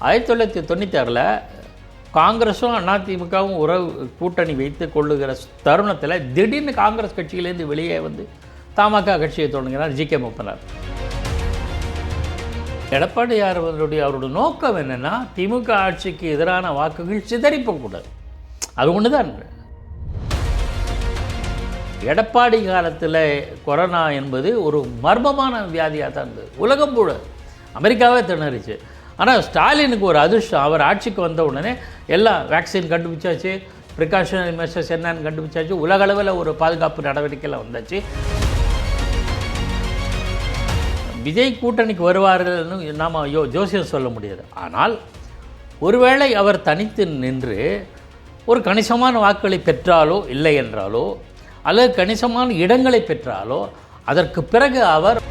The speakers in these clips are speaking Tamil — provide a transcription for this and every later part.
1996 காங்கிரஸும் அதிமுகவும் உறவு கூட்டணி வைத்து கொள்ளுகிற தருணத்தில் திடீர்னு காங்கிரஸ் கட்சியிலேருந்து வெளியே வந்து தமாக கட்சியை தொடங்குகிறார் ஜி.கே. மூப்பனார். எடப்பாடியார் அவருடைய நோக்கம் என்னென்னா திமுக ஆட்சிக்கு எதிரான வாக்குகள் சிதறிப்போகக்கூடாது. அது ஒன்று தான். எடப்பாடி காலத்தில் கொரோனா என்பது ஒரு மர்மமான வியாதியாக தான் இருந்தது. உலகம் கூட அமெரிக்காவே திணறிச்சு. ஆனால் ஸ்டாலினுக்கு ஒரு அதிர்ஷ்டம். அவர் ஆட்சிக்கு வந்த உடனே எல்லாம் வேக்சின் கண்டுபிடிச்சாச்சு, ப்ரிகாஷனரி மெஷர்ஸ் என்னன்னு கண்டுபிடிச்சாச்சு, உலக அளவில் ஒரு பாதுகாப்பு நடவடிக்கையில் வந்தாச்சு. விஜய் கூட்டணிக்கு வருவார்கள்னு நாம் ஜோசியம் சொல்ல முடியாது. ஆனால் ஒருவேளை அவர் தனித்து நின்று ஒரு கணிசமான வாக்குகளை பெற்றாலோ இல்லை என்றாலோ அல்லது கணிசமான இடங்களை பெற்றாலோ அதற்கு பிறகு அவர்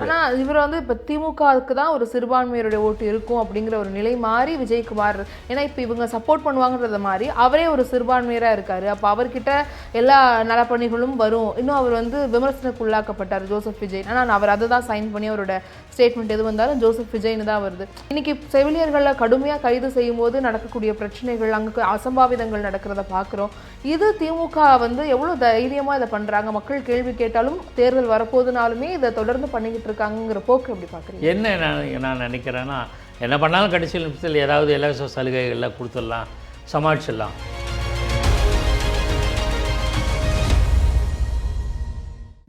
ஆனால் இவர் வந்து இப்போ திமுகவுக்கு தான் ஒரு சிறுபான்மையருடைய ஓட்டு இருக்கும் அப்படிங்கிற ஒரு நிலை மாறி விஜய்க்கு மாறு. ஏன்னா இப்போ இவங்க சப்போர்ட் பண்ணுவாங்கன்றத மாதிரி அவரே ஒரு சிறுபான்மையராக இருக்கார். அப்போ அவர்கிட்ட எல்லா நலப்பணிகளும் வரும். இன்னும் அவர் வந்து விமர்சனக்கு உள்ளாக்கப்பட்டார் ஜோசப் விஜய். ஆனால் அவர் அதை தான் சைன் பண்ணி அவரோட ஸ்டேட்மெண்ட் எது வந்தாலும் ஜோசப் விஜய்னு தான் வருது. இன்னைக்கு செவிலியர்களை கடுமையாக கைது செய்யும் போது நடக்கக்கூடிய பிரச்சனைகள், அங்கே அசம்பாவிதங்கள் நடக்கிறத பார்க்குறோம். இது திமுக வந்து எவ்வளோ தைரியமாக இதை பண்ணுறாங்க. மக்கள் கேள்வி கேட்டாலும் தேர்தல் வரப்போதுனாலுமே இதை தொடர்ந்து பண்ணிக்கிட்டு இருக்காங்கிற போக்கு எப்படி பார்க்குறீங்க? என்ன நான் நினைக்கிறேன்னா, என்ன பண்ணாலும் கடைசி நிமிஷத்தில் ஏதாவது இலவச சலுகைகள்லாம் கொடுத்துடலாம், சமாளிச்சிடலாம்.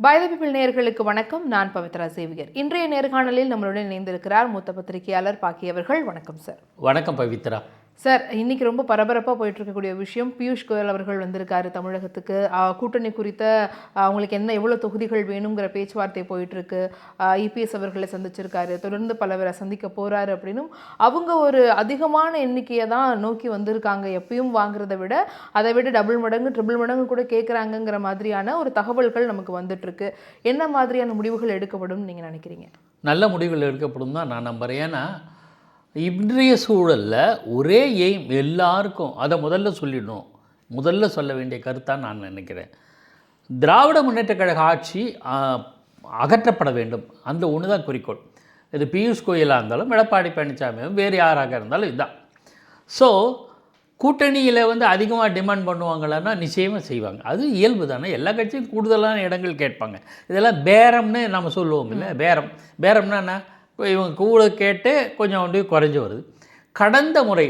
பை தி பீப்பிள் நேயர்களுக்கு வணக்கம். நான் பவித்ரா சேவியர். இன்றைய நேர்காணலில் நம்மளுடன் இணைந்திருக்கிறார் மூத்த பத்திரிகையாளர் பாக்கி அவர்கள். வணக்கம் சார். வணக்கம் பவித்ரா. சார், இன்றைக்கி ரொம்ப பரபரப்பாக போயிட்டு இருக்கக்கூடிய விஷயம், பியூஷ் கோயல் அவர்கள் வந்திருக்காரு தமிழகத்துக்கு. கூட்டணி குறித்த அவங்களுக்கு எவ்வளோ தொகுதிகள் வேணுங்கிற பேச்சுவார்த்தை போயிட்டுருக்கு. இபிஎஸ் அவர்களை சந்திச்சிருக்காரு, தொடர்ந்து பலவரை சந்திக்க போகிறாரு அப்படின்னும் அவங்க ஒரு அதிகமான எண்ணிக்கையை தான் நோக்கி வந்திருக்காங்க. எப்பயும் வாங்குறதை விட அதை விட டபுள் மடங்கு ட்ரிபிள் மடங்கு கூட கேட்குறாங்கங்கிற மாதிரியான ஒரு தகவல்கள் நமக்கு வந்துட்டுருக்கு. என்ன மாதிரியான முடிவுகள் எடுக்கப்படும் நீங்கள் நினைக்கிறீங்க? நல்ல முடிவுகள் எடுக்கப்படும் தான் நான் நம்புகிறேன். ஏன்னா இன்றைய சூழலில் ஒரே எய்ம் எல்லாருக்கும், அதை முதல்ல சொல்லிடணும். முதல்ல சொல்ல வேண்டிய கருத்தாக நான் நினைக்கிறேன். திராவிட முன்னேற்றக் கழக ஆட்சி அகற்றப்பட வேண்டும். அந்த ஒன்று தான் குறிக்கோள். இது பியூஷ் கோயலாக இருந்தாலும் எடப்பாடி பழனிசாமியும் வேறு யாராக இருந்தாலும் இதுதான். ஸோ கூட்டணியில் வந்து அதிகமாக டிமாண்ட் பண்ணுவாங்களான்னா நிச்சயமாக செய்வாங்க. அது இயல்பு தானே. எல்லா கட்சியும் கூடுதலான இடங்கள் கேட்பாங்க. இதெல்லாம் பேரம்னு நம்ம சொல்லுவோம் இல்லை. பேரம்னா என்ன? இவங்க கூட கேட்டு கொஞ்சம் வந்து குறைஞ்சி வருது. கடந்த முறை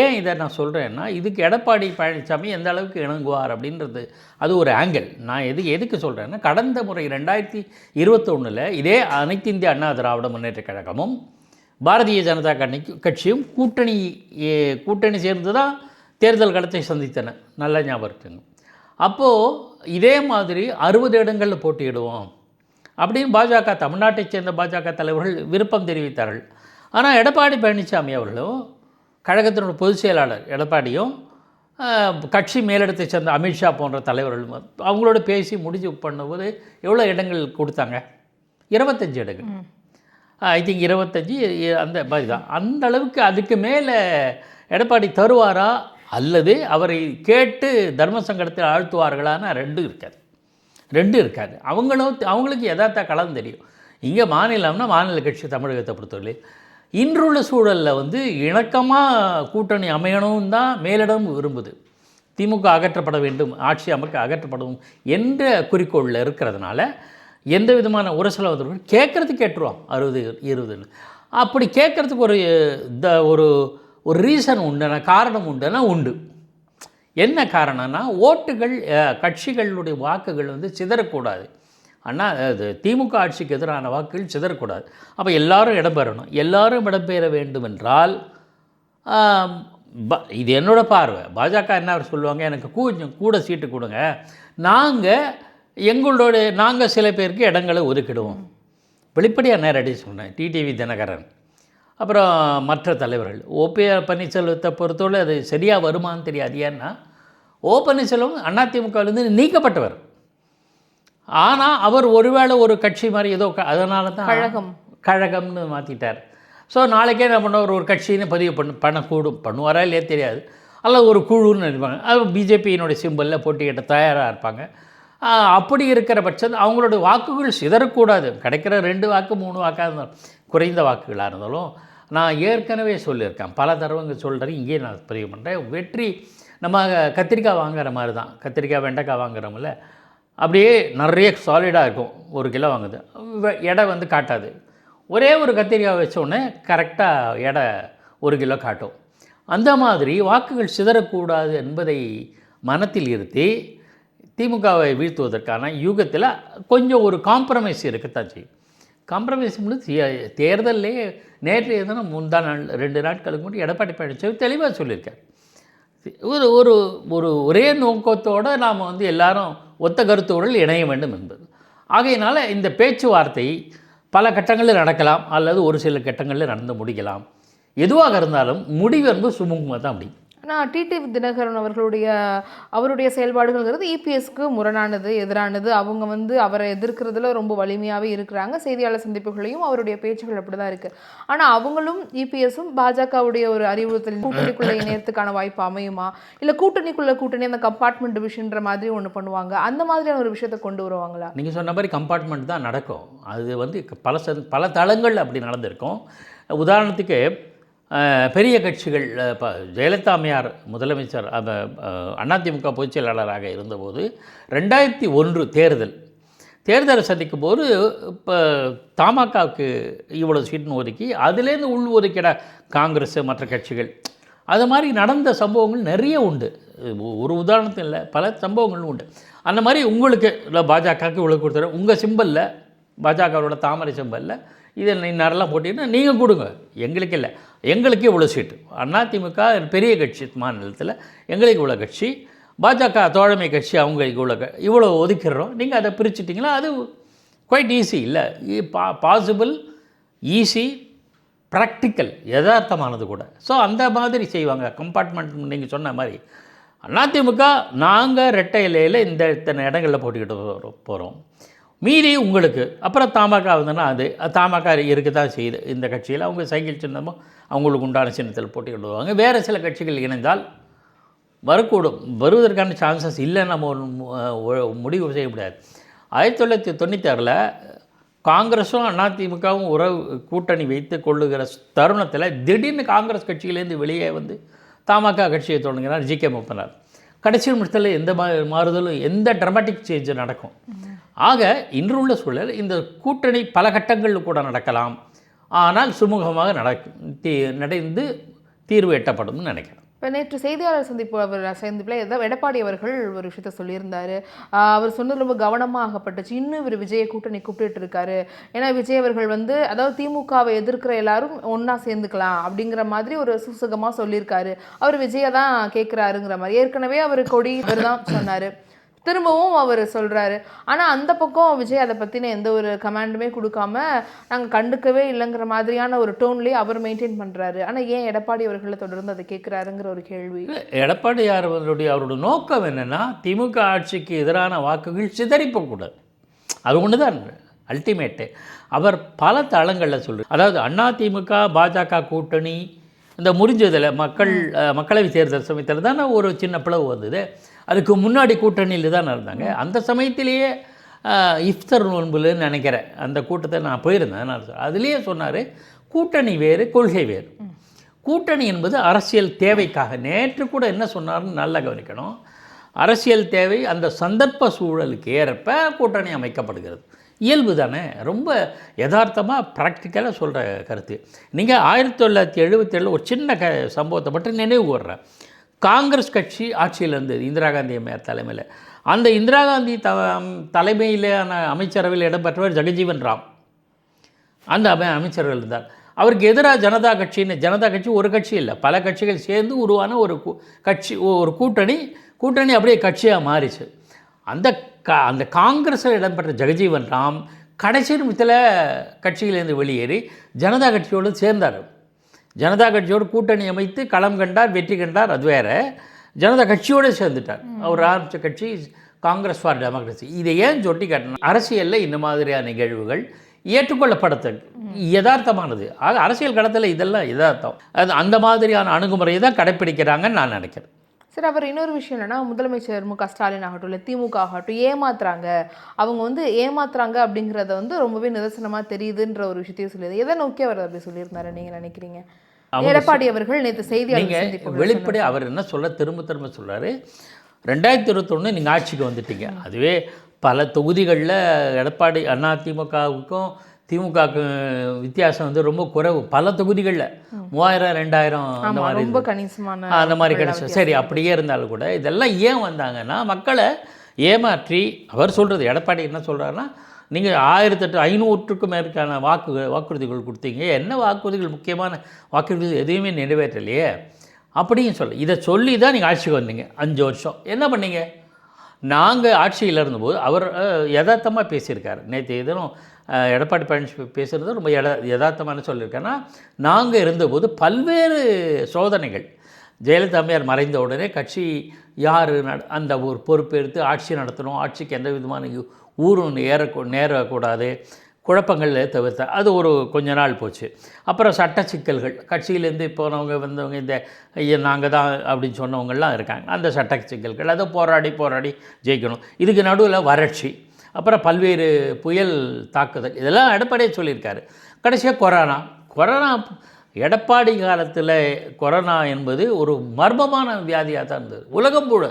ஏன் இதை நான் சொல்கிறேன்னா, இதுக்கு எடப்பாடி பழனிசாமி எந்த அளவுக்கு இணங்குவார் அப்படின்றது அது ஒரு ஆங்கிள். நான் எதுக்கு சொல்கிறேன்னா, கடந்த முறை 2021 இதே அனைத்து இந்திய அண்ணா திராவிட முன்னேற்றக் கழகமும் பாரதிய ஜனதா கட்சியும் கூட்டணி சேர்ந்து தான் தேர்தல் களத்தை சந்தித்தன. நல்ல ஞாபகம் இருக்குங்க. அப்போது இதே மாதிரி 60 இடங்களில் போட்டியிடுவோம் அப்படின்னு பாஜக, தமிழ்நாட்டைச் சேர்ந்த பாஜக தலைவர்கள் விருப்பம் தெரிவித்தார்கள். ஆனால் எடப்பாடி பழனிசாமி அவர்களும் கழகத்தினோட பொதுச் செயலாளர் எடப்பாடியும் கட்சி மேலிடத்தை சேர்ந்த அமித்ஷா போன்ற தலைவர்கள் அவங்களோட பேசி முடிஞ்சு பண்ணும்போது எவ்வளோ இடங்கள் கொடுத்தாங்க? 25 இடங்கள். ஐ திங்க் 25 அந்த மாதிரி தான். அந்த அளவுக்கு அதுக்கு மேலே எடப்பாடி தருவாரா அல்லது அவரை கேட்டு தர்ம சங்கடத்தில் ஆழ்த்துவார்களான்னு ரெண்டு இருக்காது. அவங்களுக்கு யதார்த்த களம் தெரியும். இங்கே மாநிலம்னா மாநில கட்சி தமிழகத்தை பொறுத்தவரை இன்றுள்ள சூழலில் வந்து இணக்கமாக கூட்டணி அமையணும் தான் மேலிடம் விரும்புது. திமுக அகற்றப்பட வேண்டும், ஆட்சி அமைக்க அகற்றப்படும் என்ற குறிக்கோளில் இருக்கிறதுனால எந்த விதமான உரசலை வந்து கேட்குறதுக்கு கேட்டுருவோம் 60-20. அப்படி கேட்குறதுக்கு ஒரு ரீசன் உண்டுனா, காரணம் உண்டுனா உண்டு. என்ன காரணம்னா, ஓட்டுகள் கட்சிகளுடைய வாக்குகள் வந்து சிதறக்கூடாது. ஆனால் அது திமுக ஆட்சிக்கு எதிரான வாக்குகள் சிதறக்கூடாது. அப்போ எல்லாரும் இடம்பெறணும். எல்லாரும் இடம்பெற வேண்டும் என்றால் இது என்னோடய பார்வை. பாஜக என்ன சொல்லுவாங்க, எனக்கு கொஞ்சம் கூட சீட்டு கொடுங்க, நாங்கள் சில பேருக்கு இடங்களை ஒதுக்கிடுவோம். வெளிப்படையாக நேரடி சொன்னேன். டிடிவி தினகரன் அப்புறம் மற்ற தலைவர்கள். பன்னீர்செல்வத்தை பொறுத்தவரை அது சரியாக வருமானு தெரியாது. ஏன்னா பன்னீர்செல்வம் அதிமுகவிலேருந்து நீக்கப்பட்டவர். ஆனால் அவர் ஒருவேளை ஒரு கட்சி மாதிரி ஏதோ அதனால தான் கழகம்னு மாற்றிட்டார். ஸோ நாளைக்கே என்ன பண்ணுவார், ஒரு கட்சின்னு பதிவு பண்ணக்கூடும். பண்ணுவாரா இல்லையே தெரியாது. அல்லது ஒரு குழுன்னு நினைப்பாங்க. அது பிஜேபியினுடைய சிம்பலில் போட்டிக்கிட்ட தயாராக இருப்பாங்க. அப்படி இருக்கிற பட்சத்தில் அவங்களோட வாக்குகள் சிதறக்கூடாது. கிடைக்கிற 2 வாக்கு 3 வாக்காக இருந்தாலும் குறைந்த வாக்குகளாக இருந்தாலும் நான் ஏற்கனவே சொல்லியிருக்கேன், பல தடவைங்க சொல்கிறேன், இங்கேயே நான் பதிவு பண்ணுறேன். வெற்றி நம்ம கத்திரிக்காய் வாங்குற மாதிரி தான். கத்திரிக்காய் வெண்டைக்காய் வாங்குறோம்ல, அப்படியே நிறைய சாலிடாக இருக்கும். 1 கிலோ வாங்குது, எடை வந்து காட்டாது. ஒரே ஒரு கத்திரிக்காய் வச்சோடனே கரெக்டாக எடை 1 கிலோ காட்டும். அந்த மாதிரி வாக்குகள் சிதறக்கூடாது என்பதை மனத்தில் இருத்தி திமுகவை வீழ்த்துவதற்கான யூகத்தில் கொஞ்சம் ஒரு காம்ப்ரமைஸ் இருக்கத்தான் செய்யும். காம்ப்ரமைஸ் தேர்தலே நேற்றைய தினம் முந்தா நாள் 2 நாட்களுக்கு முன்னாடி எடப்பாடி பழனிசாமி தெளிவாக சொல்லியிருக்கார். ஒரு ஒரு ஒரு ஒரே நோக்கத்தோடு நாம் வந்து எல்லாரும் ஒத்த கருத்தோடு இணைய வேண்டும் என்பது. ஆகையினால் இந்த பேச்சுவார்த்தை பல கட்டங்களில் நடக்கலாம், அல்லது ஒரு சில கட்டங்களில் நடந்து முடிக்கலாம். எதுவாக இருந்தாலும் முடிவு என்பது சுமூகமாக தான் அப்படி. ஆனால் டிடிவி தினகரன் அவருடைய செயல்பாடுகள்ங்கிறது இபிஎஸ்க்கு முரணானது, எதிரானது. அவங்க வந்து அவரை எதிர்க்கிறதுல ரொம்ப வலிமையாகவே இருக்கிறாங்க. செய்தியாளர் சந்திப்புகளையும் அவருடைய பேச்சுகள் அப்படி தான் இருக்குது. ஆனால் அவங்களும் இபிஎஸும் பாஜகவுடைய ஒரு அறிவுறுத்தல் கூட்டணிக்குள்ளே இணையத்துக்கான வாய்ப்பு அமையுமா, இல்லை கூட்டணி அந்த கம்பார்ட்மெண்ட் டிவிஷன்ற மாதிரி ஒன்று பண்ணுவாங்க, அந்த மாதிரியான ஒரு விஷயத்தை கொண்டு வருவாங்களா? நீங்கள் சொன்ன மாதிரி கம்பார்ட்மெண்ட் தான் நடக்கும். அது வந்து பல தளங்கள் அப்படி நடந்திருக்கும். உதாரணத்துக்கு பெரிய கட்சிகள், இப்போ ஜெயலலிதா அம்மையார் முதலமைச்சர் அதிமுக பொதுச் செயலாளராக இருந்தபோது 2001 தேர்தலை சந்திக்கும் போது இப்போ தமாகவுக்கு இவ்வளோ சீட்னு ஒதுக்கி அதுலேருந்து உள் ஒதுக்கிட காங்கிரஸ் மற்ற கட்சிகள், அது மாதிரி நடந்த சம்பவங்கள் நிறைய உண்டு. ஒரு உதாரணத்தில் இல்லை, பல சம்பவங்களும் உண்டு. அந்த மாதிரி உங்களுக்கு இல்லை பாஜகவுக்கு இவ்வளோ கொடுத்துரு, உங்கள் சிம்பலில் பாஜகவோட தாமரை சிம்பலில் இதை நேரெல்லாம் போட்டிங்கன்னா நீங்கள் கொடுங்க, எங்களுக்கு இல்லை, எங்களுக்கு இவ்வளோ சீட்டு. அதிமுக பெரிய கட்சி மாநிலத்தில், எங்களுக்கு இவ்வளோ கட்சி, பாஜக தோழமை கட்சி அவங்களுக்கு இவ்வளோ ஒதுக்கிடுறோம், நீங்கள் அதை பிரிச்சுட்டிங்களா, அது குவைட் ஈஸி இல்லை, பாசிபிள், ஈஸி, ப்ராக்டிக்கல், யதார்த்தமானது கூட. ஸோ அந்த மாதிரி செய்வாங்க. கம்பார்ட்மெண்ட் நீங்கள் சொன்ன மாதிரி அதிமுக நாங்கள் ரெட்டை இலையில் இத்தனை இடங்களில் போட்டிக்கிட்டு போகிறோம், மீறி உங்களுக்கு அப்புறம் தமாக வந்தோன்னா அது தமாக இருக்க தான் செய்யுது. இந்த கட்சியில் அவங்க சைக்கிள் சின்னமும் அவங்களுக்கு உண்டான சின்னத்தில் போட்டிக்கிட்டு வருவாங்க. வேறு சில கட்சிகள் இணைந்தால் வரக்கூடும், வருவதற்கான சான்சஸ் இல்லைன்னு நம்ம முடிவு செய்ய முடியாது. 1996 காங்கிரஸும் அதிமுகவும் உறவு கூட்டணி வைத்து கொள்ளுகிற தருணத்தில் திடீர்னு காங்கிரஸ் கட்சியிலேருந்து வெளியே வந்து தமாக கட்சியை தொடங்குகிறார் ஜி.கே. மூப்பனார். கடைசி நிமிஷத்தில் எந்த மாறுதலும், எந்த ட்ரமாட்டிக் சேஞ்ச் நடக்கும். ஆக இன்று உள்ள சூழல் இந்த கூட்டணி பல கட்டங்களில் கூட நடக்கலாம், ஆனால் சுமூகமாக நடந்து தீர்வு எட்டப்படும்னு நினைக்கிறேன். இப்போ நேற்று செய்தியாளர் சந்திப்பில் எடப்பாடி அவர்கள் ஒரு விஷயத்த சொல்லியிருந்தார். அவர் சொன்னது ரொம்ப கவனமாக ஆகப்பட்டுச்சு. இன்னும் இவர் விஜயை கூட்டணி கூப்பிட்டு இருக்காரு. ஏன்னா விஜய் அவர்கள் வந்து அதாவது திமுகவை எதிர்க்கிற எல்லாரும் ஒன்றா சேர்ந்துக்கலாம் அப்படிங்கிற மாதிரி ஒரு சூசகமாக சொல்லியிருக்காரு. அவர் விஜயை தான் கேட்குறாருங்கிற மாதிரி. ஏற்கனவே அவர் கொடி இவர் தான் சொன்னார், திரும்பவும் அவர் சொல்கிறாரு. ஆனால் அந்த பக்கம் விஜய் அதை பற்றின எந்த ஒரு கமாண்டுமே கொடுக்காம நாங்கள் கண்டுக்கவே இல்லைங்கிற மாதிரியான ஒரு டோன்லேயே அவர் மெயின்டைன் பண்ணுறாரு. ஆனால் ஏன் எடப்பாடி அவர்களை தொடர்ந்து அதை கேட்குறாருங்கிற ஒரு கேள்வி. எடப்பாடி அவரோட நோக்கம் என்னென்னா திமுக ஆட்சிக்கு எதிரான வாக்குகள் சிதறிப்பக்கூடாது, அது ஒன்று தான் அல்டிமேட்டு. அவர் பல தளங்களில் சொல்கிறார். அதாவது அதிமுக பாஜக கூட்டணி இந்த முறிஞ்சதில் மக்களவை தேர்தல் சமயத்தில் தானே ஒரு சின்ன பிளவு வந்தது. அதுக்கு முன்னாடி கூட்டணியில் தான் இருந்தாங்க. அந்த சமயத்திலேயே இஃப்தர் நோன்புன்னு நினைக்கிறேன், அந்த கூட்டத்தை நான் போயிருந்தேன். அதுலேயே சொன்னார், கூட்டணி வேறு கொள்கை வேறு. கூட்டணி என்பது அரசியல் தேவைக்காக. நேற்று கூட என்ன சொன்னார்னு நல்லா கவனிக்கணும். அரசியல் தேவை, அந்த சந்தர்ப்ப சூழலுக்கு ஏற்ப கூட்டணி அமைக்கப்படுகிறது. இயல்பு தானே, ரொம்ப யதார்த்தமாக ப்ராக்டிக்கலாக சொல்கிற கருத்து. நீங்கள் 1977 ஒரு சின்ன சம்பவத்தை மட்டும் நினைவு கூர்றேன். காங்கிரஸ் கட்சி ஆட்சியில் இருந்தது இந்திரா காந்தி அம்மையார் தலைமையில். அந்த இந்திரா காந்தி தலைமையிலான அமைச்சரவையில் இடம்பெற்றவர் ஜெகஜீவன் ராம். அந்த அமைச்சர்கள் இருந்தார். அவருக்கு எதிராக ஜனதா கட்சி ஒரு கட்சி இல்லை, பல கட்சிகள் சேர்ந்து உருவான ஒரு கட்சி, ஒரு கூட்டணி அப்படியே கட்சியாக மாறிச்சு. அந்த காங்கிரஸில் இடம்பெற்ற ஜெகஜீவன் ராம் கடைசி நிமிஷத்தில் கட்சியிலேருந்து வெளியேறி ஜனதா கட்சியோடு சேர்ந்தார். ஜனதா கட்சியோடு கூட்டணி அமைத்து களம் கண்டார், வெற்றி கண்டார், அது வேறு. ஜனதா கட்சியோடு சேர்ந்துட்டார். அவர் ஆரம்பித்த கட்சி காங்கிரஸ் ஃபார் டெமோக்ரஸி. இதை ஏன் சொட்டி காட்டினா, அரசியலில் இந்த மாதிரியான நிகழ்வுகள் ஏற்றுக்கொள்ளப்படத்தக்க யதார்த்தமானது. அரசியல் களத்தில் இதெல்லாம் யதார்த்தம். அது அந்த மாதிரியான அணுகுமுறையை தான் கடைப்பிடிக்கிறாங்கன்னு நான் நினைக்கிறேன். சரி, அவர் இன்னொரு விஷயம் என்னன்னா, முதலமைச்சர் மு.க. ஸ்டாலின் ஆகட்டும், இல்லை திமுக ஆகட்டும் ஏமாத்துறாங்க. அவங்க வந்து ஏமாத்துறாங்க அப்படிங்கிறத வந்து ரொம்பவே நிதர்சனமா தெரியுதுன்ற ஒரு விஷயத்தையும் சொல்லியது. எதை நோக்கி அவர் அப்படி சொல்லியிருந்தாரு நீங்க நினைக்கிறீங்க? எடப்பாடி அவர்கள் நேற்று செய்தியாளர் நீங்கள் சந்திப்புகள் வெளிப்படை அவர் என்ன சொல்ல திரும்ப சொல்றாரு, 2021 நீங்கள் ஆட்சிக்கு வந்துட்டீங்க. அதுவே பல தொகுதிகளில் எடப்பாடி அதிமுகவுக்கும் திமுகவுக்கு வித்தியாசம் வந்து ரொம்ப குறைவு. பல தொகுதிகளில் 3000 2000 அந்த மாதிரி ரொம்ப கணிசமான அந்த மாதிரி கிடைச்சது. சரி, அப்படியே இருந்தாலும் கூட இதெல்லாம் ஏன் வந்தாங்கன்னா, மக்களை ஏமாற்றி அவர் சொல்கிறது, எடப்பாடி என்ன சொல்கிறாருன்னா, நீங்கள் 1500க்கும் மேற்கான வாக்குறுதிகள் கொடுத்தீங்க, என்ன வாக்குறுதிகள், முக்கியமான வாக்குறுதிகள் எதையுமே நிறைவேற்றலையே அப்படின்னு இதை சொல்லி தான் நீங்கள் ஆட்சிக்கு வந்தீங்க. 5 வருஷம் என்ன பண்ணீங்க? நாங்கள் ஆட்சியில் இருந்தபோது அவர் யதார்த்தமாக பேசியிருக்காரு. நேற்று எதுவும் எடப்பாடி பழனிசாமி பேசுகிறது ரொம்ப யதார்த்தமான சொல்லியிருக்கேன்னா, நாங்கள் இருந்தபோது பல்வேறு சோதனைகள். ஜெயலலிதா அம்மையார் மறைந்த உடனே கட்சி யார் அந்த ஒரு பொறுப்பெடுத்து ஆட்சி நடத்தணும், ஆட்சிக்கு எந்த விதமான ஊரும் நேரக்கூடாது, குழப்பங்களில் தவிர்த்த அது ஒரு கொஞ்ச நாள் போச்சு. அப்புறம் சட்ட சிக்கல்கள், கட்சியிலேருந்து போனவங்க வந்தவங்க இந்த நாங்கள் தான் அப்படின்னு சொன்னவங்கள்லாம் இருக்காங்க. அந்த சட்ட சிக்கல்கள் அதை போராடி ஜெயிக்கணும். இதுக்கு நடுவில் வறட்சி, அப்புறம் பல்வேறு புயல் தாக்குதல், இதெல்லாம் எடப்பாடியே சொல்லியிருக்காரு. கடைசியாக கொரோனா எடப்பாடி காலத்தில் கொரோனா என்பது ஒரு மர்மமான வியாதியாக தான் இருந்தது. உலகம் கூட,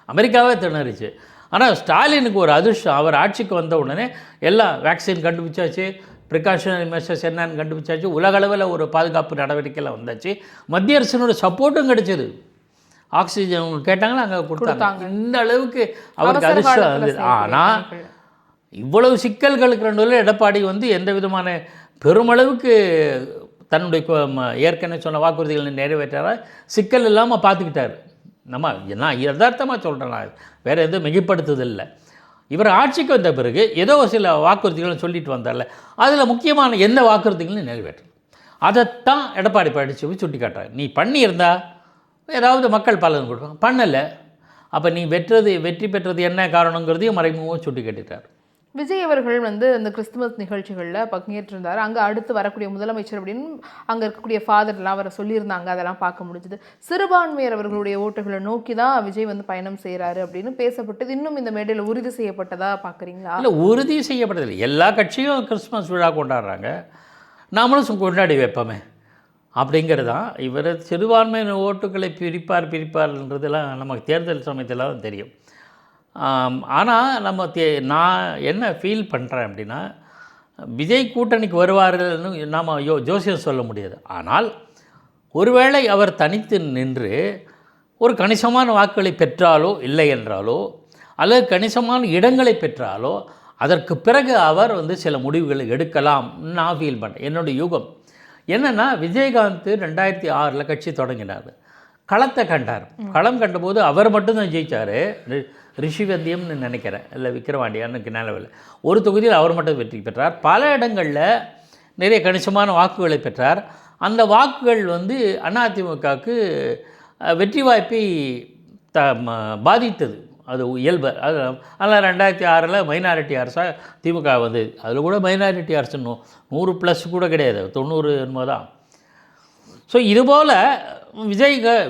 அமெரிக்காவே திணறிச்சு. ஆனால் ஸ்டாலினுக்கு ஒரு அதிர்ஷ்டம், அவர் ஆட்சிக்கு வந்த உடனே எல்லாம் வேக்சின் கண்டுபிடிச்சாச்சு, ப்ரிகாஷனரி மெஷர்ஸ் என்னன்னு கண்டுபிடிச்சாச்சு, உலகளவில் ஒரு பாதுகாப்பு நடவடிக்கையில் வந்தாச்சு, மத்திய அரசினோட சப்போர்ட்டும் கிடைச்சது. ஆக்சிஜன் கேட்டாங்களா அங்கே கொடுத்தாங்க. இந்த அளவுக்கு அவருக்கு அதிர்ஷ்டம் இருந்தது. ஆனால் இவ்வளவு சிக்கல்களுக்கு நடுவில் எடப்பாடி வந்து எந்த விதமான பெருமளவுக்கு தன்னுடைய ஏற்கனவே சொன்ன வாக்குறுதிகளை நிறைவேற்றாரா, சிக்கல் இல்லாமல் பார்த்துக்கிட்டார். நான் யதார்த்தமாக சொல்கிறேன், நான் வேறு எதுவும் மிகைப்படுத்துதில்லை. இவர் ஆட்சிக்கு வந்த பிறகு ஏதோ சில வாக்குறுதிகளை சொல்லிட்டு வந்தார்ல, அதில் முக்கியமான எந்த வாக்குறுதிகளும் நிறைவேற்றும். அதைத்தான் எடப்பாடி பழனிசாமி சுட்டி காட்டுறார். நீ பண்ணியிருந்தா ஏதாவது மக்கள் பலன் கொடுப்பாங்க, பண்ணலை, அப்போ நீ வெற்றி பெற்றது என்ன காரணங்கிறதையும் மறைமுகமாக சுட்டி காட்டிட்டார். விஜய் அவர்கள் வந்து இந்த கிறிஸ்துமஸ் நிகழ்ச்சிகளில் பங்கேற்றிருந்தார். அங்கே அடுத்து வரக்கூடிய முதலமைச்சர் அப்படின்னு அங்கே இருக்கக்கூடிய ஃபாதர்லாம் அவரை சொல்லியிருந்தாங்க. அதெல்லாம் பார்க்க முடிஞ்சுது. சிறுபான்மையர் அவர்களுடைய ஓட்டுகளை நோக்கி தான் விஜய் வந்து பயணம் செய்கிறாரு அப்படின்னு பேசப்பட்டது. இன்னும் இந்த மேடையில் உறுதி செய்யப்பட்டதா பார்க்குறீங்களா? இல்லை, உறுதி செய்யப்பட்டதில்லை. எல்லா கட்சியும் கிறிஸ்துமஸ் விழா கொண்டாடுறாங்க, நாமளும் கொண்டாடி வைப்போமே அப்படிங்கிறது தான். இவர் சிறுபான்மையினர் ஓட்டுகளை பிரிப்பார்ன்றதெல்லாம் நமக்கு தேர்தல் சமயத்தில் தான் தெரியும். ஆனால் நான் என்ன ஃபீல் பண்ணுறேன் அப்படின்னா, விஜய் கூட்டணிக்கு வருவார்கள்னு நாம் ஜோசியம் சொல்ல முடியாது. ஆனால் ஒருவேளை அவர் தனித்து நின்று ஒரு கணிசமான வாக்குகளை பெற்றாலோ இல்லை என்றாலோ, அல்லது கணிசமான இடங்களை பெற்றாலோ, அதற்கு பிறகு அவர் வந்து சில முடிவுகளை எடுக்கலாம் நான் ஃபீல் பண்ணேன். என்னுடைய யூகம் என்னென்னா, விஜயகாந்த் 2006 கட்சி தொடங்கினார், களத்தை கண்டார். களம் கண்டபோது அவர் மட்டும்தான் ஜெயித்தார். ரிஷிவந்தியம்னு நினைக்கிறேன், இல்லை விக்கிரவாண்டியான்னு நிலவில் ஒரு தொகுதியில் அவர் மட்டும் வெற்றி பெற்றார். பல இடங்களில் நிறைய கணிசமான வாக்குகளை பெற்றார். அந்த வாக்குகள் வந்து அதிமுகவுக்கு வெற்றி வாய்ப்பை பாதித்தது. அது இயல்பு. அதனால் 2006 மைனாரிட்டி அரசாக திமுக வந்து, அதில் கூட மைனாரிட்டி அரசு 100+ கூட கிடையாது, 90 என்னமோ தான். ஸோ இதுபோல்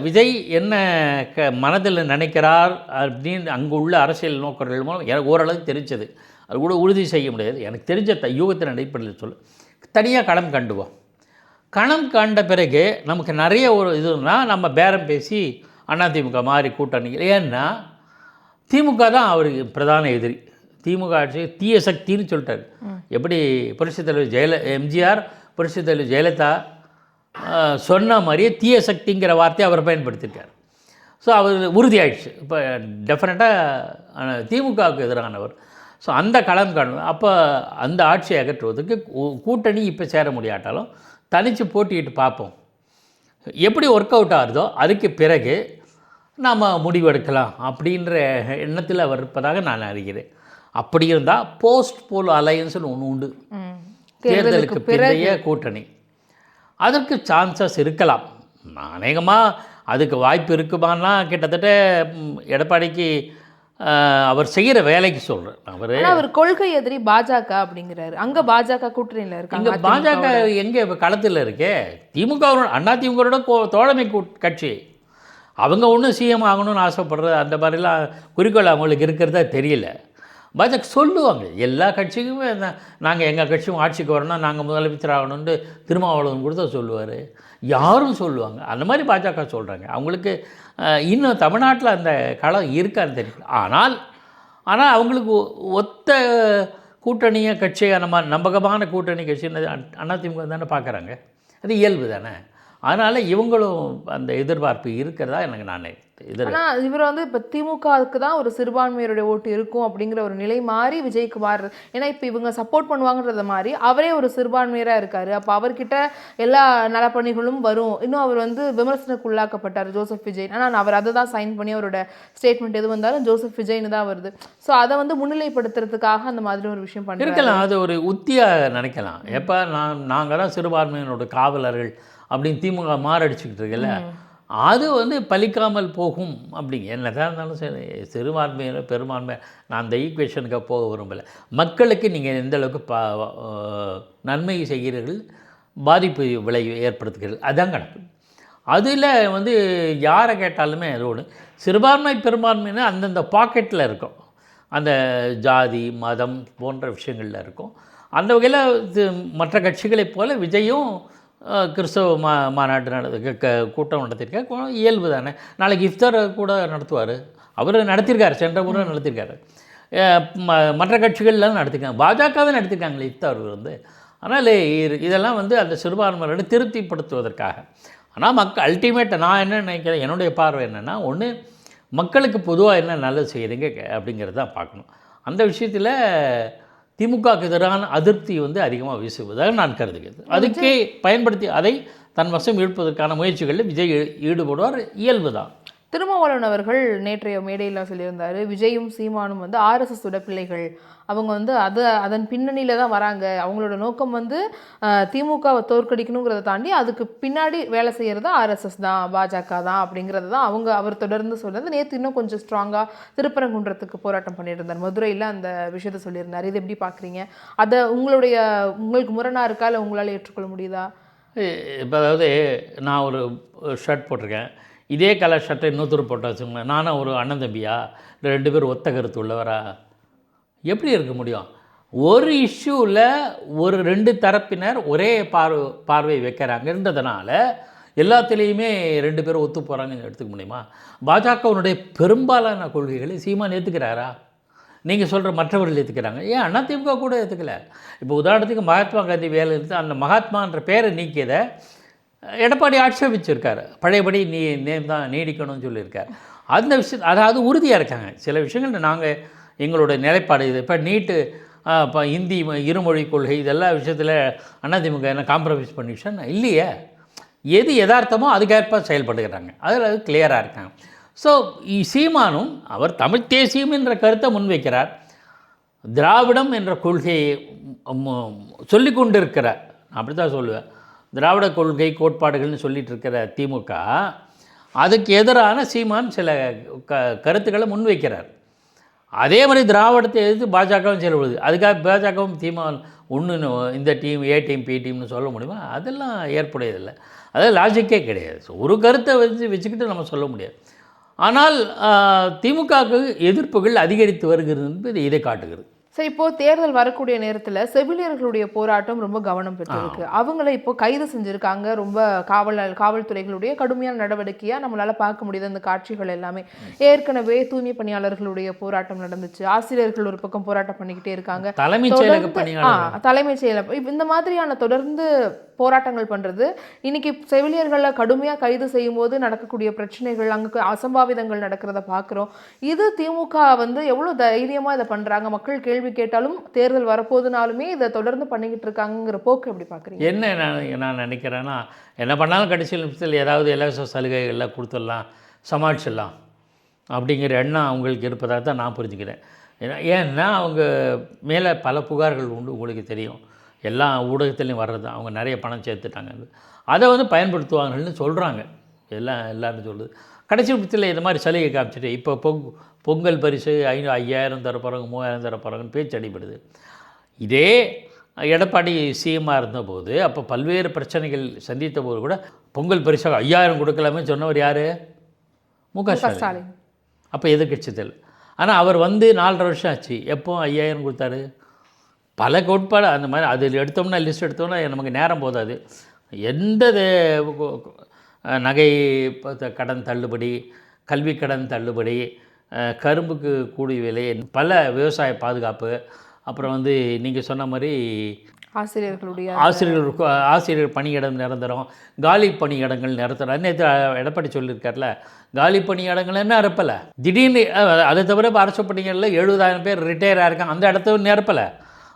விஜய் என்ன மனதில் நினைக்கிறார் அப்படின்னு அங்கே உள்ள அரசியல் நோக்கர்கள் மூலம் எனக்கு ஓரளவுக்கு தெரிஞ்சது. அது கூட உறுதி செய்ய முடியாது, எனக்கு தெரிஞ்ச யூகத்தின் அடிப்படையில் சொல்ல. தனியாக களம் கண்டுவோம். களம் கண்ட பிறகு நமக்கு நிறைய ஒரு இதுனா நம்ம பேரம் பேசி அதிமுக மாதிரி கூட்டணிகள், ஏன்னா திமுக தான் அவருக்கு பிரதான எதிரி. திமுக ஆட்சி தீய சக்தின்னு சொல்லிட்டார். எப்படி புரட்சித் தலைவர் எம்ஜிஆர் புரட்சித் தலைவர் ஜெயலலிதா சொன்ன மாதிரியே தீய சக்திங்கிற வார்த்தையை அவர் பயன்படுத்தியிருக்கார். ஸோ அவர் உறுதியாயிடுச்சு, இப்போ டெஃபினட்டாக திமுகவுக்கு எதிரானவர். ஸோ அந்த களம் காணும். அப்போ அந்த ஆட்சியை அகற்றுவதற்கு கூட்டணி இப்போ சேர முடியாட்டாலும் தனித்து போட்டிட்டு பார்ப்போம், எப்படி ஒர்க் அவுட் ஆகுதோ அதுக்கு பிறகு நாம் முடிவெடுக்கலாம் அப்படின்ற எண்ணத்தில் அவர் இருப்பதாக நான் அறிகிறேன். அப்படி இருந்தால் போஸ்ட் போல் அலையன்ஸ்னு ஒன்று உண்டு, தேர்தலுக்கு பிந்தைய கூட்டணி. அதற்கு சான்சஸ் இருக்கலாம். அநேகமாக அதுக்கு வாய்ப்பு இருக்குமான்னா கிட்டத்தட்ட எடப்பாடிக்கு அவர் செய்கிற வேலைக்கு சொல்கிறேன். அவர் கொள்கை எதிரி பாஜக அப்படிங்கிறாரு. அங்கே பாஜக கூட்டணியில் இருக்காங்க. இங்கே பாஜக எங்கே களத்தில் இருக்கே, திமுக அதிமுகவோட தோழமை கட்சி. அவங்க ஒன்றும் சிஎம் ஆகணும்னு ஆசைப்படுறது அந்த மாதிரிலாம் குறிக்கோள் அவங்களுக்கு இருக்கிறதா தெரியல. பாஜக சொல்லுவாங்க எல்லா கட்சிக்குமே நாங்கள் எங்கள் கட்சியும் ஆட்சிக்கு வரணும், நாங்கள் முதலமைச்சர் ஆகணும்னு திருமாவளவன் கூட தான் சொல்லுவார். யாரும் சொல்லுவாங்க. அந்த மாதிரி பாஜக சொல்கிறாங்க. அவங்களுக்கு இன்னும் தமிழ்நாட்டில் அந்த களம் இருக்கான்னு தெரியல. ஆனால் அவங்களுக்கு ஒத்த கூட்டணியை கட்சியை நம்பகமான கூட்டணி கட்சின்னு அதிமுக தானே பார்க்குறாங்க. அது இயல்பு தானே. அதனால் இவங்களும் அந்த எதிர்பார்ப்பு இருக்கிறதா எனக்கு நான் ஆனால் இவர் வந்து இப்போ திமுகவுக்கு தான் ஒரு சிறுபான்மையருடைய ஓட்டு இருக்கும் அப்படிங்கிற ஒரு நிலை மாறி விஜய்க்கு மாறு. ஏன்னா இப்போ இவங்க சப்போர்ட் பண்ணுவாங்கன்றத மாதிரி அவரே ஒரு சிறுபான்மையராக இருக்கார். அப்போ அவர்கிட்ட எல்லா நலப்பணிகளும் வரும். இன்னும் அவர் வந்து விமர்சனக்கு உள்ளாக்கப்பட்டார் ஜோசப் விஜய். ஆனால் அவர் அதை தான் சைன் பண்ணி அவரோட ஸ்டேட்மெண்ட் எது வந்தாலும் ஜோசப் விஜய்னு தான் வருது. ஸோ அதை வந்து முன்னிலைப்படுத்துறதுக்காக அந்த மாதிரி ஒரு விஷயம் பண்ணிருக்கலாம். அது ஒரு உத்தியாக நினைக்கலாம். எப்போ நாங்கள் தான் சிறுபான்மையினோட காவலர்கள் அப்படின்னு திமுக மாரடிச்சுக்கிட்டு இருக்குல்ல, அது வந்து பலிக்காமல் போகும். அப்படிங்க என்னதான் இருந்தாலும் சரி, சிறுபான்மையினர் பெரும்பான்மை நான் அந்த ஈக்குவேஷனுக்கு போக விரும்பலை. மக்களுக்கு நீங்கள் எந்த அளவுக்கு நன்மை செய்கிறீர்கள், பாதிப்பு ஏற்படுத்துகிறீர்கள், அதுதான் கணக்கு. அதில் வந்து யாரை கேட்டாலுமே அதோடு சிறுபான்மை பெரும்பான்மைன்னு அந்தந்த பாக்கெட்டில் இருக்கும். அந்த ஜாதி மதம் போன்ற விஷயங்களில் இருக்கும். அந்த வகையில் மற்ற கட்சிகளைப் போல் விஜயும் கிறிஸ்தவ மாநாட்டு கூட்டம் நடத்தியிருக்கார். இயல்பு தானே. நாளைக்கு இஃப்தார் கூட நடத்துவார். அவர் நடத்தியிருக்காரு, சென்ற முறை நடத்தியிருக்காரு. மற்ற கட்சிகள்லாம் நடத்திருக்காங்க, பாஜகவே நடத்திருக்காங்களே இஃப்தார் வந்து. ஆனால் இதெல்லாம் வந்து அந்த சிறுபான்மையோட திருப்திப்படுத்துவதற்காக. ஆனால் அல்டிமேட்டாக நான் என்ன நினைக்கிறேன், என்னுடைய பார்வை என்னென்னா, ஒன்று மக்களுக்கு பொதுவாக என்ன நல்லது செய்கிறீங்க அப்படிங்கிறது தான் பார்க்கணும். அந்த விஷயத்தில் திமுகவுக்கு எதிரான அதிருப்தி வந்து அதிகமாக வீசுவதாக நான் கருதுகிறது. அதுக்கே பயன்படுத்தி அதை தன் வசம் இழுப்பதற்கான முயற்சிகளில் விஜய் ஈடுபடுவார், இயல்பு தான். திருமாவளவன் அவர்கள் நேற்றைய மேடையில் சொல்லியிருந்தார், விஜயும் சீமானும் வந்து ஆர்எஸ்எஸோட பிள்ளைகள், அவங்க வந்து அதன் பின்னணியில் தான் வராங்க, அவங்களோட நோக்கம் வந்து திமுகவை தோற்கடிக்கணுங்கிறத தாண்டி அதுக்கு பின்னாடி வேலை செய்கிறது ஆர்எஸ்எஸ் தான், பாஜக தான் அப்படிங்கிறது தான் அவர் தொடர்ந்து சொல்கிறது. நேற்று இன்னும் கொஞ்சம் ஸ்ட்ராங்காக திருப்பரங்குன்றத்துக்கு போராட்டம் பண்ணிட்டு இருந்தார், மதுரையில் அந்த விஷயத்த சொல்லியிருந்தார். இது எப்படி பார்க்குறீங்க? அதை உங்களுக்கு முரணாக இருக்கா, இல்லை உங்களால் ஏற்றுக்கொள்ள முடியுதா? இப்போ அதாவது நான் ஒரு ஷர்ட் போட்டிருக்கேன், இதே கலர் ஷர்ட்டை இன்னொருத்தர் போட்டு வச்சுக்கோங்களேன், நானும் ஒரு அண்ணன் தம்பியா, ரெண்டு பேரும் ஒத்த கருத்து உள்ளவரா? எப்படி இருக்க முடியும்? ஒரு இஷ்யூவில் ஒரு ரெண்டு தரப்பினர் ஒரே பார்வை வைக்கிறாங்கன்றதுனால எல்லாத்துலேயுமே ரெண்டு பேரும் ஒத்து போகிறாங்கன்னு எடுத்துக்க முடியுமா? பாஜகவினுடைய பெரும்பாலான கொள்கைகளை சீமான் ஏற்றுக்கிறாரா? நீங்கள் சொல்கிற மற்றவர்கள் ஏற்றுக்கிறாங்க, ஏன் அதிமுக கூட ஏற்றுக்கலை? இப்போ உதாரணத்துக்கு மகாத்மா காந்தி வேலை இருந்து அந்த மகாத்மான்ற பேரை நீக்கியதை எடப்பாடி ஆட்சேபிச்சிருக்காரு. பழையபடி நேம் தான் நீடிக்கணும்னு சொல்லியிருக்கார். அந்த விஷயம் அதாவது உறுதியாக இருக்காங்க. சில விஷயங்கள் நாங்கள் எங்களோட நிலைப்பாடு இது. இப்போ நீட்டு, இப்போ ஹிந்தி இருமொழி கொள்கை, இதெல்லாம் விஷயத்தில் அதிமுக என்ன காம்ப்ரமைஸ் பண்ணிடுச்சா? இல்லையே. எது யதார்த்தமோ அதுக்கேற்ப செயல்படுகிறாங்க, அதில் அது கிளியராக இருக்காங்க. ஸோ சீமானும் அவர் தமிழ் தேசியம் என்ற கருத்தை முன்வைக்கிறார், திராவிடம் என்ற கொள்கையை சொல்லி கொண்டு இருக்கிறார். அப்படி தான் சொல்லுவேன். திராவிட கொள்கை கோட்பாடுகள்னு சொல்லிகிட்டு இருக்கிற திமுக அதுக்கு எதிரான சீமான் சில கருத்துக்களை முன்வைக்கிறார். அதே மாதிரி திராவிடத்தை எதிர்த்து பாஜகவும் செயல்படுது. அதுக்காக பாஜகவும் சீமான் ஒன்று இந்த டீம் ஏ டீம் பி டீம்னு சொல்ல முடியுமா? அதெல்லாம் ஏற்புடையதில்லை. அது லாஜிக்கே கிடையாது. ஒரு கருத்தை வச்சுக்கிட்டு நம்ம சொல்ல முடியாது. ஆனால் திமுகவுக்கு எதிர்ப்புகள் அதிகரித்து வருகிறது என்பது இதை காட்டுகிறது. சரி, இப்போது தேர்தல் வரக்கூடிய நேரத்தில் செவிலியர்களுடைய போராட்டம் ரொம்ப கவனம் பெற்றிருக்கு. அவங்கள இப்போ கைது செஞ்சுருக்காங்க. ரொம்ப காவல்துறைகளுடைய கடுமையான நடவடிக்கையாக நம்மளால் பார்க்க முடியுது அந்த காட்சிகள் எல்லாமே. ஏற்கனவே தூய்மை பணியாளர்களுடைய போராட்டம் நடந்துச்சு. ஆசிரியர்கள் ஒரு பக்கம் போராட்டம் பண்ணிக்கிட்டே இருக்காங்க. தலைமைச் செயலர் இந்த மாதிரியான தொடர்ந்து போராட்டங்கள் பண்ணுறது. இன்னைக்கு செவிலியர்களை கடுமையாக கைது செய்யும் போது நடக்கக்கூடிய பிரச்சனைகள், அங்கே அசம்பாவிதங்கள் நடக்கிறத பார்க்குறோம். இது திமுக வந்து எவ்வளோ தைரியமாக இதை பண்ணுறாங்க. மக்கள் கேள்வி கேட்டாலும் தேர்தல் வரப்போதுனாலுமே இதை தொடர்ந்து பண்ணிக்கிட்டு இருக்காங்கிற போக்கு எப்படி பார்க்குறீங்க? என்ன நான் நினைக்கிறேன்னா, என்ன பண்ணாலும் கடைசி நிமிஷத்தில் ஏதாவது இலவச சலுகைகள்லாம் கொடுத்துடலாம், சமாளிச்சிடலாம் அப்படிங்கிற எண்ணம் அவங்களுக்கு இருப்பதாக தான் நான் புரிஞ்சுக்கிறேன். ஏன்னா அவங்க மேலே பல புகார்கள் உண்டு, உங்களுக்கு தெரியும், எல்லா ஊடகத்துலேயும் வர்றது. அவங்க நிறைய பணம் சேர்த்துட்டாங்க, அதை வந்து பயன்படுத்துவாங்கன்னு சொல்கிறாங்க. எல்லாரும் சொல்லுது. கடைசி பட்சத்தில் இந்த மாதிரி சலுகை காமிச்சிட்டு இப்போ பொங்கல் பரிசு 5000 தர போகிறாங்க, 3000 தர போகிறாங்கன்னு பேச்சு அடிபடுது. இதே எடப்பாடி சிஎம்மாக இருந்தபோது அப்போ பல்வேறு பிரச்சனைகள் சந்தித்த போது கூட பொங்கல் பரிசாக 5000 கொடுக்கலாமே சொன்னவர் யார்? மு.க. ஸ்டாலின். அப்போ எதிர்க்கட்சிகள். ஆனால் அவர் வந்து 4.5 வருஷம் ஆச்சு. எப்போ 5000 கொடுத்தாரு? பல கோட்பாடு அந்த மாதிரி அதில் எடுத்தோம்னா லிஸ்ட் எடுத்தோம்னா நமக்கு நேரம் போதாது. எந்த நகை கடன் தள்ளுபடி, கல்வி கடன் தள்ளுபடி, கரும்புக்கு கூடிய விலை, பல விவசாய பாதுகாப்பு, அப்புறம் வந்து நீங்கள் சொன்ன மாதிரி ஆசிரியர் பணியிடம் நிரந்தரம், காலி பணியிடங்கள் நிரந்தரம். நேற்று எடப்பாடி சொல்லியிருக்கார்ல, காலி பணியிடங்கள் என்ன நிரப்பலை. திடீர்னு அதை தவிர அரசு பணிகளில் 70,000 பேர் ரிட்டையர் ஆகிருக்காங்க, அந்த இடத்த நிரப்பலை.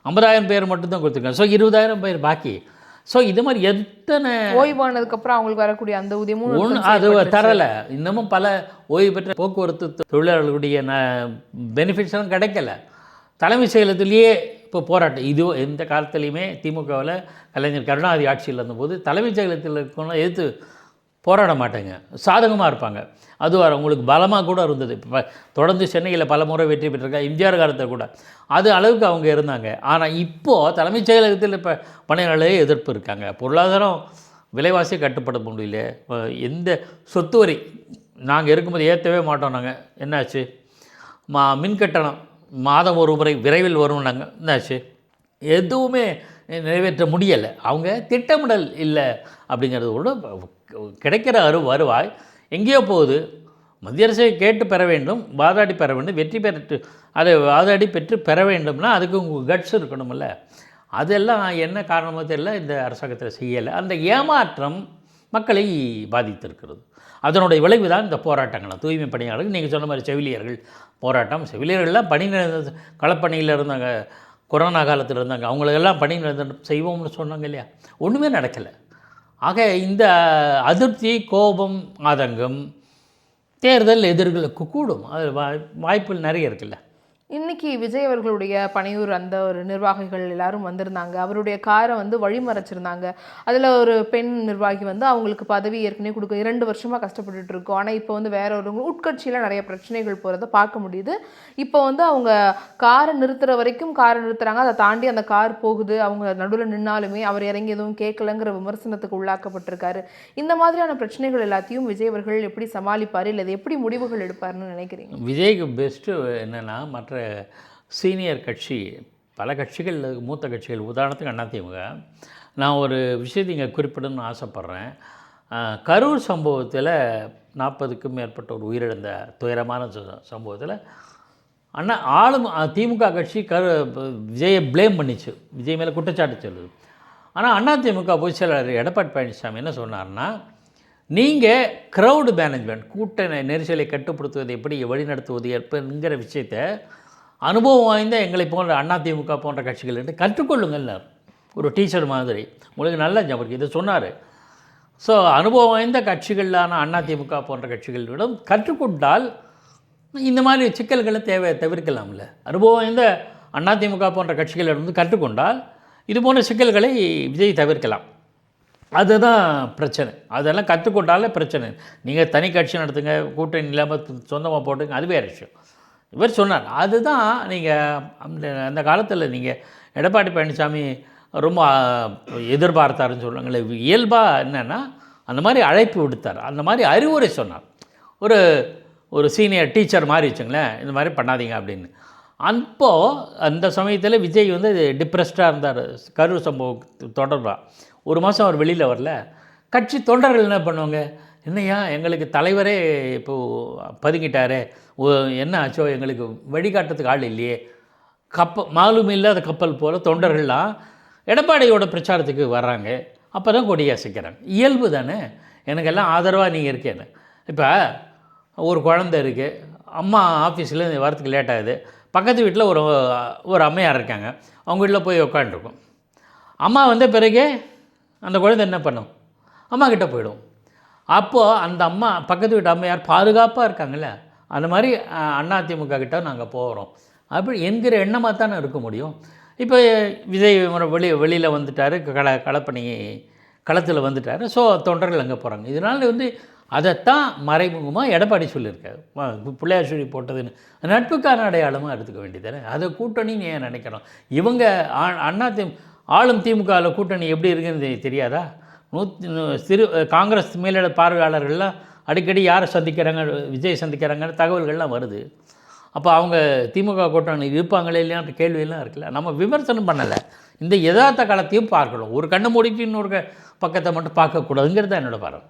50,000 பேர் மட்டும்தான் கொடுத்துருக்காங்க. ஸோ 20,000 பேர் பாக்கி. ஸோ இது மாதிரி எத்தனை ஓய்வானதுக்கப்புறம் அவங்களுக்கு வரக்கூடிய அந்த ஊதியமும் அது தரலை. இன்னமும் பல ஓய்வு பெற்ற போக்குவரத்து தொழிலாளர்களுடைய பெனிஃபிட்ஸ்லாம் கிடைக்கல. தலைமை செயலகத்திலேயே இப்போ போராட்டம். இது எந்த காலத்துலேயுமே திமுகவில் கலைஞர் கருணாநிதி ஆட்சியில் இருந்தபோது தலைமை செயலகத்தில் இருக்கணும் எதிர்த்து போராட மாட்டாங்க, சாதகமாக இருப்பாங்க. அது அவங்களுக்கு பலமாக கூட இருந்தது. இப்போ தொடர்ந்து சென்னையில் பல முறை வெற்றி பெற்றிருக்கா, எம்ஜிஆர் காலத்தில் கூட அது அளவுக்கு அவங்க இருந்தாங்க. ஆனால் இப்போது தலைமைச் செயலகத்தில் இப்போ பணியாளர்களே எதிர்ப்பு இருக்காங்க. பொருளாதாரம் விலைவாசியை கட்டுப்பட முடியல. எந்த சொத்து வரி நாங்கள் இருக்கும்போது ஏற்றவே மாட்டோம். நாங்கள் என்னாச்சு? மின் கட்டணம் மாதம் ஒரு முறை விரைவில் வரும். நாங்கள் என்னாச்சு? எதுவுமே நிறைவேற்ற முடியலை. அவங்க திட்டமிடல் இல்லை அப்படிங்கிறது கூட கிடைக்கிற வருவாய் எங்கேயோ போகுது. மத்திய அரசை கேட்டு பெற வேண்டும், வாதாடி பெற வேண்டும், வெற்றி பெற்று அதை வாதாடி பெற்று பெற வேண்டும்னா அதுக்கு உங்கள் கட்ஸ் இருக்கணுமில்ல. அதெல்லாம் என்ன காரணமோ தெரியல, இந்த அரசாங்கத்தில் செய்யலை. அந்த ஏமாற்றம் மக்களை பாதித்திருக்கிறது. அதனுடைய விளைவு தான் இந்த போராட்டங்கள். தூய்மை பணியாளர்கள் நீங்கள் சொன்ன மாதிரி செவிலியர்கள் போராட்டம். செவிலியர்கள்லாம் பணி களப்பணியில் இருந்தாங்க, கொரோனா காலத்தில் இருந்தாங்க. அவங்களுக்கெல்லாம் பணி செய்வோம்னு சொன்னாங்க இல்லையா, ஒன்றுமே நடக்கலை. ஆக இந்த அதிருப்தி, கோபம், ஆதங்கம் தேர்தல் எதிர்களுக்கு கூடும். அது வாய்ப்புகள் நிறைய இருக்குல்ல. இன்றைக்கி விஜய் அவர்களுடைய பனையூர் அந்த ஒரு நிர்வாகிகள் எல்லாரும் வந்திருந்தாங்க. அவருடைய காரை வந்து வழிமறைச்சிருந்தாங்க. அதில் ஒரு பெண் நிர்வாகி வந்து அவங்களுக்கு பதவி ஏற்கனவே கொடுக்க 2 வருஷமாக கஷ்டப்பட்டுட்டு இருக்கோம். ஆனால் இப்போ வந்து வேற ஒரு உட்கட்சியில் நிறைய பிரச்சனைகள் போகிறத பார்க்க முடியுது. இப்போ வந்து அவங்க காரை நிறுத்துகிற வரைக்கும் காரை நிறுத்துகிறாங்க, அதை தாண்டி அந்த கார் போகுது, அவங்க நடுவில் நின்னாலுமே அவர் இறங்கி எதுவும் கேட்கலங்கிற விமர்சனத்துக்கு உள்ளாக்கப்பட்டிருக்காரு. இந்த மாதிரியான பிரச்சனைகள் எல்லாத்தையும் விஜய் அவர்கள் எப்படி சமாளிப்பார், இல்லை எப்படி முடிவுகள் எடுப்பார்னு நினைக்கிறீங்க? விஜய்க்கு பெஸ்ட்டு என்னென்னா, மற்ற சீனியர் கட்சி பல கட்சிகள், மூத்த கட்சிகள், உதாரணத்துக்கு அதிமுக, நான் ஒரு விஷயத்தை இங்கே குறிப்பிடணும்னு ஆசைப்பட்றேன். கரூர் சம்பவத்தில் 40க்கும் மேற்பட்டோர் உயிரிழந்த துயரமான சம்பவத்தில் ஆளும் திமுக கட்சி விஜயை ப்ளேம் பண்ணிச்சு, விஜய் மேலே குற்றச்சாட்டு சொல்லுது. ஆனால் அதிமுக பொதுச் செயலாளர் எடப்பாடி பழனிசாமி என்ன சொன்னார்னா, நீங்கள் க்ரௌடு மேனேஜ்மெண்ட், கூட்ட நெரிசலை கட்டுப்படுத்துவது எப்படி, வழிநடத்துவது எப்படிங்கிற விஷயத்தை அனுபவம் வாய்ந்த எங்களை போன்ற அதிமுக போன்ற கட்சிகள் என்று கற்றுக்கொள்ளுங்கள். ஒரு டீச்சர் மாதிரி உங்களுக்கு நல்ல ஞாபகம் இதை சொன்னார். ஸோ அனுபவம் வாய்ந்த கட்சிகளான அதிமுக போன்ற கட்சிகளிடம் கற்றுக்கொண்டால் இந்த மாதிரி சிக்கல்களை தவிர்க்கலாம்ல. அனுபவம் வாய்ந்த அதிமுக போன்ற கட்சிகளிடம் கற்றுக்கொண்டால் இது போன்ற சிக்கல்களை விஜய் தவிர்க்கலாம். அதுதான் பிரச்சனை. அதெல்லாம் கற்றுக்கொண்டாலே பிரச்சனை. நீங்கள் தனி கட்சி நடத்துங்க, கூட்டணி இல்லாமல் சொந்தமாக போட்டுங்க, அது வேறு விஷயம். இவர் சொன்னார். அதுதான் நீங்கள் அந்த காலத்தில் நீங்கள் எடப்பாடி பழனிசாமி ரொம்ப எதிர்பார்த்தாருன்னு சொல்லுவாங்களே, இயல்பாக என்னென்னா அந்த மாதிரி அழைப்பு விடுத்தார், அந்த மாதிரி அறிவுரை சொன்னார். ஒரு சீனியர் டீச்சர் மாதிரி வச்சுங்களேன், இந்த மாதிரி பண்ணாதீங்க அப்படின்னு. அப்போது அந்த சமயத்தில் விஜய் வந்து டிப்ரெஸ்டாக இருந்தார் கரூர் சம்பவம் தொடர்பாக. ஒரு மாதம் அவர் வெளியில் வரல. கட்சி தொண்டர்கள் என்ன பண்ணுவாங்க, என்னையா எங்களுக்கு தலைவரே இப்போது பதுங்கிட்டாரே, என்ன ஆச்சோ, எங்களுக்கு வழிகாட்டுறதுக்கு ஆள் இல்லையே, மாலுமி இல்லாத கப்பல் போல் தொண்டர்கள்லாம் எடப்பாடியோட பிரச்சாரத்துக்கு வர்றாங்க. அப்போ தான் கொடி அசைக்கிறாங்க. இயல்பு தானே, எனக்கெல்லாம் ஆதரவாக நீங்கள் இருக்கேன்னு. இப்போ ஒரு குழந்தை இருக்குது, அம்மா ஆஃபீஸில் வரத்துக்கு லேட் ஆகுது, பக்கத்து வீட்டில் ஒரு அம்மையார் இருக்காங்க, அவங்க வீட்டில் போய் உட்காந்துருக்கோம். அம்மா வந்த பிறகு அந்த குழந்தை என்ன பண்ணும், அம்மா கிட்டே போயிடும். அப்போது அந்த அம்மா பக்கத்து வீட்டு அம்மையார் பாதுகாப்பாக இருக்காங்கல்ல, அந்த மாதிரி அதிமுக கிட்ட நாங்கள் போகிறோம் அப்படி என்கிற எண்ணமாக தானே இருக்க முடியும். இப்போ விஜய் வெளியில் வந்துட்டார், களத்தில் வந்துட்டார். ஸோ தொண்டர்கள் அங்கே போகிறாங்க. இதனால் வந்து அதைத்தான் மறைமுகமாக எடப்பாடி சொல்லியிருக்காரு, பிள்ளையார் சொல்லி போட்டதுன்னு நட்புக்கான அடையாளமாக எடுத்துக்க வேண்டியதானே. அதை கூட்டணின்னு ஏன் நினைக்கிறோம்? இவங்க ஆளும் திமுகவில் கூட்டணி எப்படி இருக்குன்னு தெரியாதா? காங்கிரஸ் மேலிட பார்வையாளர்கள்லாம் அடிக்கடி யாரை சந்திக்கிறாங்க, விஜய் சந்திக்கிறாங்கன்னு தகவல்கள்லாம் வருது. அப்போ அவங்க திமுக கூட்டணி இருப்பாங்களே இல்லையான்ற கேள்வியெல்லாம் இருக்குல்ல. நம்ம விமர்சனம் பண்ணலை, இந்த யதார்த்த காலத்தையும் பார்க்கணும். ஒரு கண்ணை மூடிட்டு இன்னொரு பக்கத்தை மட்டும் பார்க்கக்கூடாதுங்கிறது தான் என்னோடய பார்வை.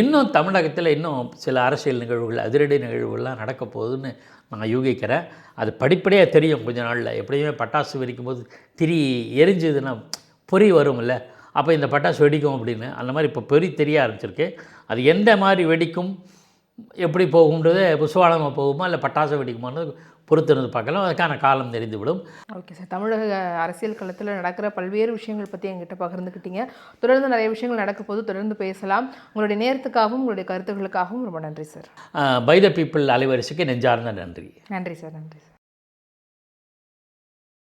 இன்னும் தமிழகத்தில் இன்னும் சில அரசியல் நிகழ்வுகள், அதிரடி நிகழ்வுகள்லாம் நடக்க போகுதுன்னு நான் யூகிக்கிறேன். அது படிப்படியாக தெரியும் கொஞ்ச நாளில். எப்படியுமே பட்டாசு வெடிக்கும்போது திரி எரிஞ்சதுன்னா பொறி வரும்ல, அப்போ இந்த பட்டாசு வெடிக்கும் அப்படின்னு. அந்த மாதிரி இப்போ பொறி தெரிய ஆரம்பிச்சிருக்கு. அது எந்த மாதிரி வெடிக்கும், எப்படி போகும்ன்றது புஷ்வாலமாக போகுமா இல்லை பட்டாசு வெடிக்குமான்னு பொறுத்திருந்து பார்க்கலாம். அதுக்கான காலம் தெரிந்துவிடும். ஓகே சார், தமிழக அரசியல் களத்தில் நடக்கிற பல்வேறு விஷயங்கள் பற்றி எங்கிட்ட பகிர்ந்துக்கிட்டீங்க. தொடர்ந்து நிறைய விஷயங்கள் நடக்க போது, தொடர்ந்து பேசலாம். உங்களுடைய நேரத்துக்காகவும் உங்களுடைய கருத்துக்களுக்காகவும் ரொம்ப நன்றி சார். பை த பீப்புள் அலைவரிசைக்கு நெஞ்சார்ந்த நன்றி. நன்றி சார். நன்றி சார்.